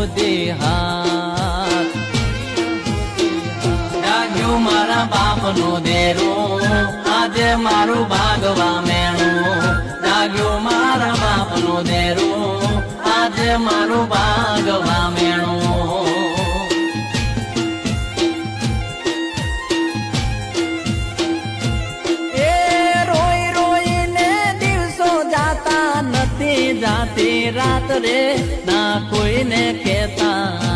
હોતી હાથ જાગ્યું મારા બાપનું દેરું આજે મારું ભાગવા મેણું જાગ્યું મારા બાપનું દેરું આજે મારું ભાગવા મેણું જાતી રાત રે ના કોઈને કહેતા